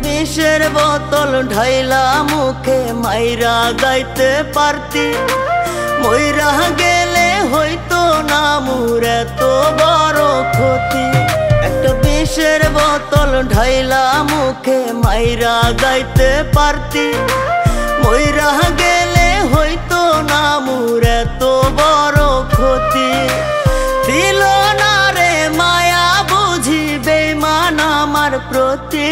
বিষের বোতল ঢাইলা মুখে মাইরা গাইতে পারতি, মইরা গেলে হইতো না মোর এত বড় ক্ষতি। একটা বিষের বোতল ঢাইলা মুখে মাইরা গাইতে পারতি, মইরা গেলে হইতো না মোর এত বড় ক্ষতি। দিল না রে মায়া বুঝি বেঈমান আমার প্রতি,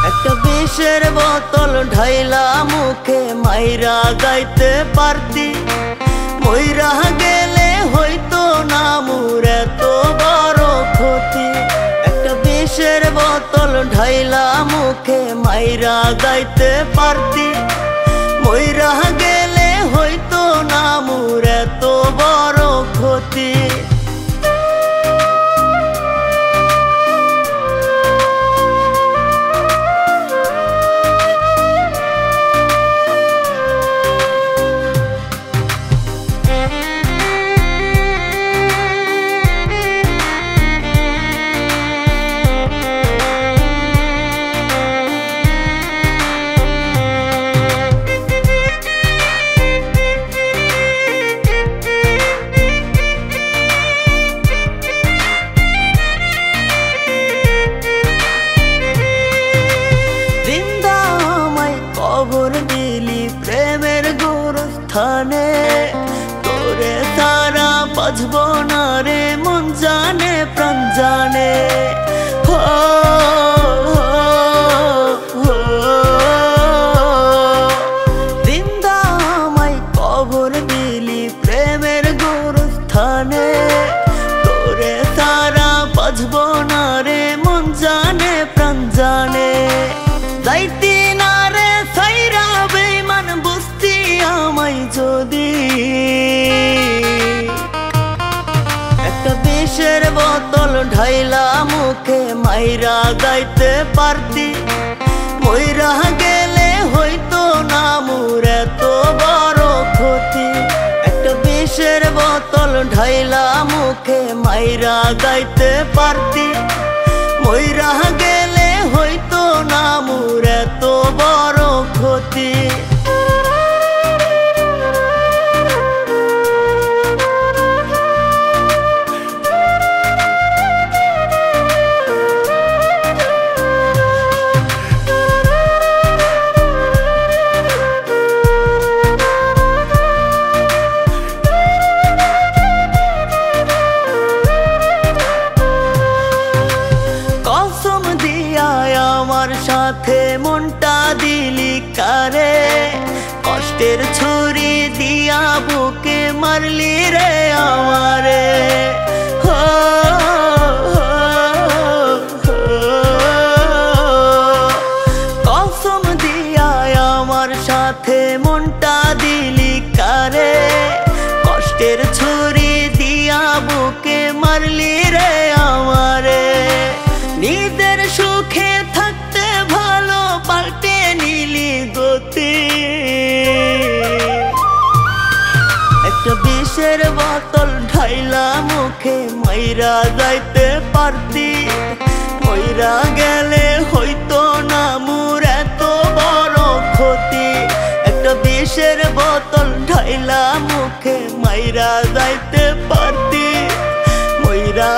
একটা বিষের বোতল ঢাইলা মুখে মাইরা গাইতে পারতি, মইরা গেলে হইতো না মোর এত বড় ক্ষতি। একটা বিষের বোতল ঢাইলা মুখে মাইরা গাইতে পারতি, মইরা গেলে হইতো না মোর এত বড় ক্ষতি। প্রেমের গোরস্থানে তোরে তারা বাজবো না রে মন জানে প্রাণ জানে। বৃন্দা আমায় কবর দিলি প্রেমের গোরস্থানে, তোরে তারা বাজবো না রে মন জানে প্রাণ জানে। যাইতি না রে সাইরা বেঈমান বুঝতি আমায় যদি, একটা বিষের বোতল ঢাইলা মুখে মাইরা গাইতে পারতি, মইরা গেলে হইতো না মোর এত বড় ক্ষতি। একটা বিষের বোতল ঢাইলা মুখে মাইরা গাইতে পারতি, মইরা গেলে হইতো না মোর এত বড় ক্ষতি। আমার সাথে মনটা দিলি কারে, কষ্টের ছুরি দিয়া বুকে মারলি রে আমারে। কসম দিয়া আমার সাথে মনটা দিলি কারে, কষ্টের ছুরি দিয়া বুকে মারলি রে আমারে। নিজের সুখে থাকতে ভালো পাল্টে নিলি গতি, একটা বিষের বোতল ঢাইলা মুখে মাইরা যাইতে পারতি, মইরা গেলে হইতো না মোর এত বড় ক্ষতি। একটা বিষের বোতল ঢাইলা মুখে মাইরা যাইতে পারতি, মইরা